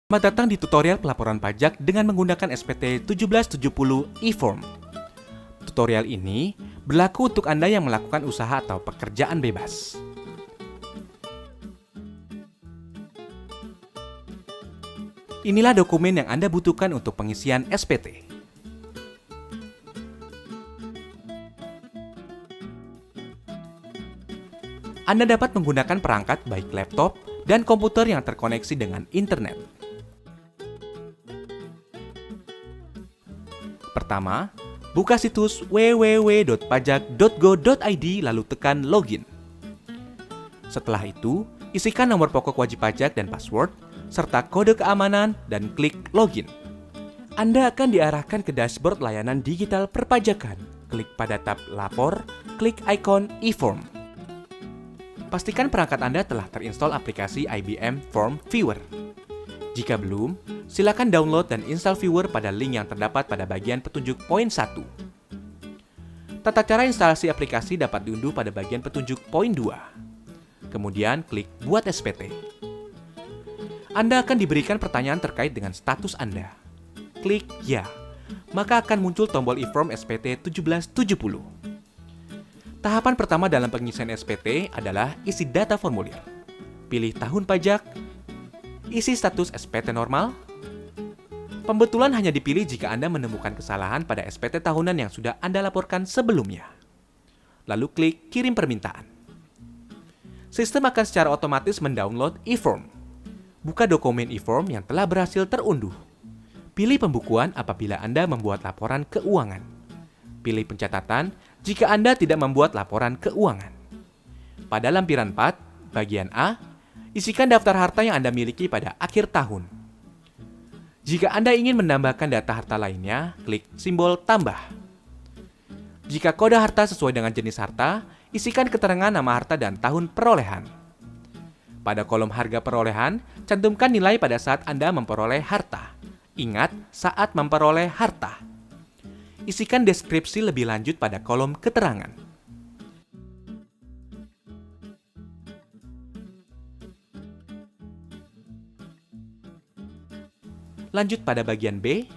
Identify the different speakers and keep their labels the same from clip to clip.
Speaker 1: Selamat datang di tutorial pelaporan pajak dengan menggunakan SPT 1770 e-form. Tutorial ini berlaku untuk Anda yang melakukan usaha atau pekerjaan bebas. Inilah dokumen yang Anda butuhkan untuk pengisian SPT. Anda dapat menggunakan perangkat baik laptop dan komputer yang terkoneksi dengan internet. Pertama, buka situs www.pajak.go.id lalu tekan login. Setelah itu, isikan nomor pokok wajib pajak dan password, serta kode keamanan dan klik login. Anda akan diarahkan ke dashboard layanan digital perpajakan. Klik pada tab lapor, klik ikon e-form. Pastikan perangkat Anda telah terinstall aplikasi IBM Form Viewer. Jika belum, silakan download dan install Viewer pada link yang terdapat pada bagian petunjuk poin 1. Tata cara instalasi aplikasi dapat diunduh pada bagian petunjuk poin 2. Kemudian klik Buat SPT. Anda akan diberikan pertanyaan terkait dengan status Anda. Klik Ya, maka akan muncul tombol e-form SPT 1770. Tahapan pertama dalam pengisian SPT adalah isi data formulir. Pilih tahun pajak, isi status SPT normal. Pembetulan hanya dipilih jika Anda menemukan kesalahan pada SPT tahunan yang sudah Anda laporkan sebelumnya. Lalu klik Kirim permintaan. Sistem akan secara otomatis mendownload e-form. Buka dokumen e-form yang telah berhasil terunduh. Pilih pembukuan apabila Anda membuat laporan keuangan. Pilih pencatatan jika Anda tidak membuat laporan keuangan. Pada lampiran 4, bagian A, isikan daftar harta yang Anda miliki pada akhir tahun. Jika Anda ingin menambahkan data harta lainnya, klik simbol tambah. Jika kode harta sesuai dengan jenis harta, isikan keterangan nama harta dan tahun perolehan. Pada kolom harga perolehan, cantumkan nilai pada saat Anda memperoleh harta. Ingat, saat memperoleh harta. Isikan deskripsi lebih lanjut pada kolom keterangan. Lanjut pada bagian B,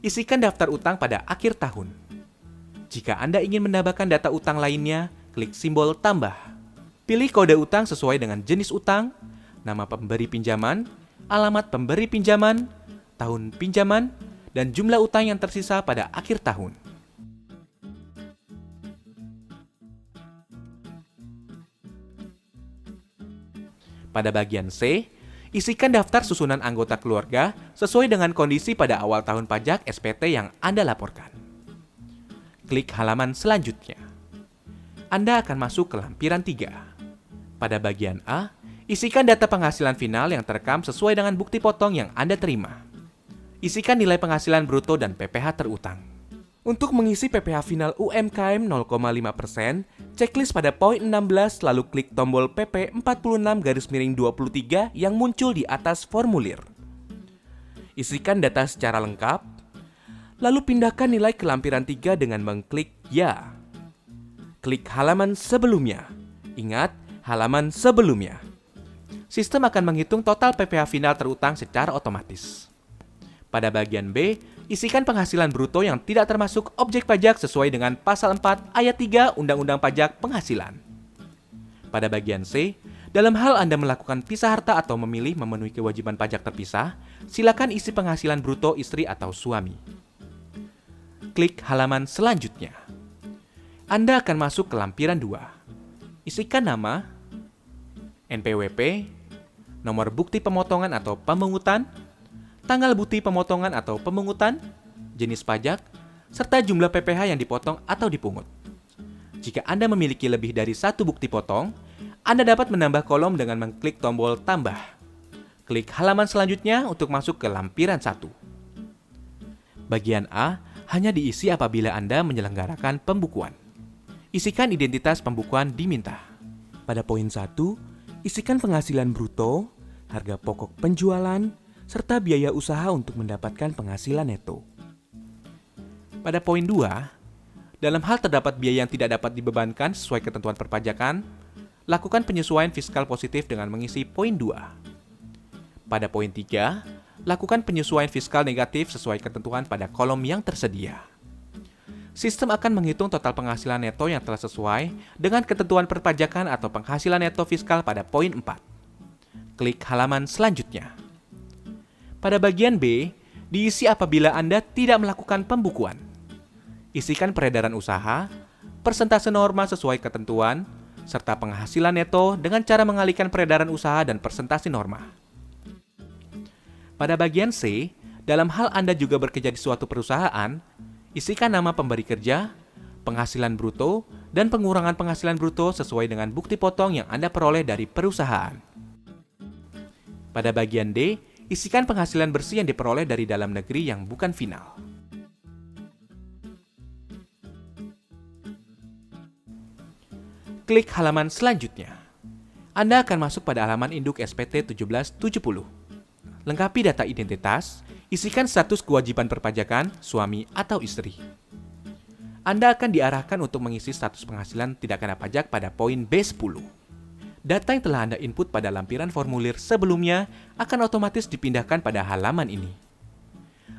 Speaker 1: isikan daftar utang pada akhir tahun. Jika Anda ingin menambahkan data utang lainnya, klik simbol tambah. Pilih kode utang sesuai dengan jenis utang, nama pemberi pinjaman, alamat pemberi pinjaman, tahun pinjaman, dan jumlah utang yang tersisa pada akhir tahun. Pada bagian C, isikan daftar susunan anggota keluarga sesuai dengan kondisi pada awal tahun pajak SPT yang Anda laporkan. Klik halaman selanjutnya. Anda akan masuk ke lampiran 3. Pada bagian A, isikan data penghasilan final yang terekam sesuai dengan bukti potong yang Anda terima. Isikan nilai penghasilan bruto dan PPh terutang. Untuk mengisi PPh final UMKM 0,5%, checklist pada poin 16 lalu klik tombol PP 46-23 yang muncul di atas formulir. Isikan data secara lengkap, lalu pindahkan nilai ke lampiran 3 dengan mengklik Ya. Klik halaman sebelumnya. Ingat, halaman sebelumnya. Sistem akan menghitung total PPh final terutang secara otomatis. Pada bagian B, isikan penghasilan bruto yang tidak termasuk objek pajak sesuai dengan pasal 4 ayat 3 Undang-Undang Pajak Penghasilan. Pada bagian C, dalam hal Anda melakukan pisah harta atau memilih memenuhi kewajiban pajak terpisah, silakan isi penghasilan bruto istri atau suami. Klik halaman selanjutnya. Anda akan masuk ke lampiran 2. Isikan nama, NPWP, nomor bukti pemotongan atau pemungutan, tanggal bukti pemotongan atau pemungutan, jenis pajak, serta jumlah PPh yang dipotong atau dipungut. Jika Anda memiliki lebih dari satu bukti potong, Anda dapat menambah kolom dengan mengklik tombol tambah. Klik halaman selanjutnya untuk masuk ke lampiran 1. Bagian A hanya diisi apabila Anda menyelenggarakan pembukuan. Isikan identitas pembukuan diminta. Pada poin 1, isikan penghasilan bruto, harga pokok penjualan, serta biaya usaha untuk mendapatkan penghasilan neto. Pada poin 2, dalam hal terdapat biaya yang tidak dapat dibebankan sesuai ketentuan perpajakan, lakukan penyesuaian fiskal positif dengan mengisi poin 2. Pada poin 3, lakukan penyesuaian fiskal negatif sesuai ketentuan pada kolom yang tersedia. Sistem akan menghitung total penghasilan neto yang telah sesuai dengan ketentuan perpajakan atau penghasilan neto fiskal pada poin 4. Klik halaman selanjutnya. Pada bagian B, diisi apabila Anda tidak melakukan pembukuan. Isikan peredaran usaha, persentase norma sesuai ketentuan, serta penghasilan neto dengan cara mengalihkan peredaran usaha dan persentase norma. Pada bagian C, dalam hal Anda juga bekerja di suatu perusahaan, isikan nama pemberi kerja, penghasilan bruto, dan pengurangan penghasilan bruto sesuai dengan bukti potong yang Anda peroleh dari perusahaan. Pada bagian D, isikan penghasilan bersih yang diperoleh dari dalam negeri yang bukan final. Klik halaman selanjutnya. Anda akan masuk pada halaman induk SPT 1770. Lengkapi data identitas, isikan status kewajiban perpajakan, suami atau istri. Anda akan diarahkan untuk mengisi status penghasilan tidak kena pajak pada poin B10. Data yang telah Anda input pada lampiran formulir sebelumnya akan otomatis dipindahkan pada halaman ini.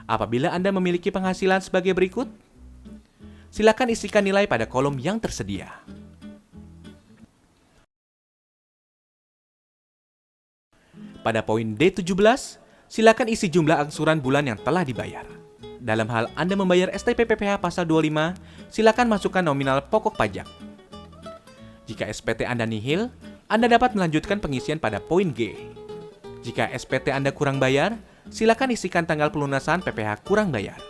Speaker 1: Apabila Anda memiliki penghasilan sebagai berikut, silakan isikan nilai pada kolom yang tersedia. Pada poin D17, silakan isi jumlah angsuran bulan yang telah dibayar. Dalam hal Anda membayar STP PPh pasal 25, silakan masukkan nominal pokok pajak. Jika SPT Anda nihil, Anda dapat melanjutkan pengisian pada poin G. Jika SPT Anda kurang bayar, silakan isikan tanggal pelunasan PPh kurang bayar.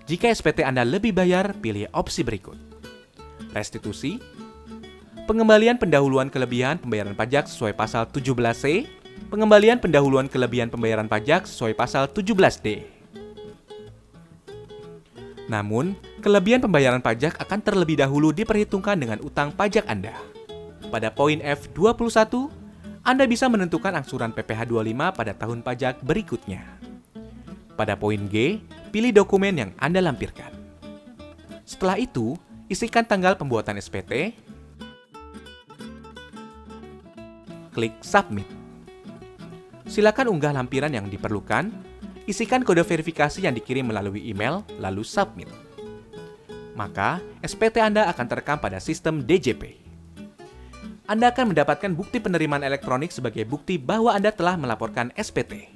Speaker 1: Jika SPT Anda lebih bayar, pilih opsi berikut. Restitusi, pengembalian pendahuluan kelebihan pembayaran pajak sesuai pasal 17C, pengembalian pendahuluan kelebihan pembayaran pajak sesuai pasal 17D. Namun, kelebihan pembayaran pajak akan terlebih dahulu diperhitungkan dengan utang pajak Anda. Pada poin F21, Anda bisa menentukan angsuran PPh 25 pada tahun pajak berikutnya. Pada poin G, pilih dokumen yang Anda lampirkan. Setelah itu, isikan tanggal pembuatan SPT, klik Submit. Silakan unggah lampiran yang diperlukan, isikan kode verifikasi yang dikirim melalui email, lalu submit. Maka, SPT Anda akan terekam pada sistem DJP. Anda akan mendapatkan bukti penerimaan elektronik sebagai bukti bahwa Anda telah melaporkan SPT.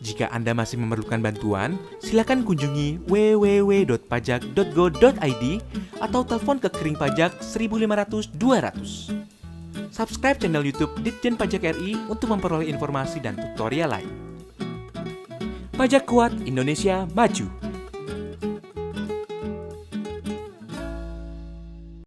Speaker 1: Jika Anda masih memerlukan bantuan, silakan kunjungi www.pajak.go.id atau telepon ke Kering Pajak 1500 200. Subscribe channel YouTube Ditjen Pajak RI untuk memperoleh informasi dan tutorial lain. Pajak Kuat, Indonesia Maju.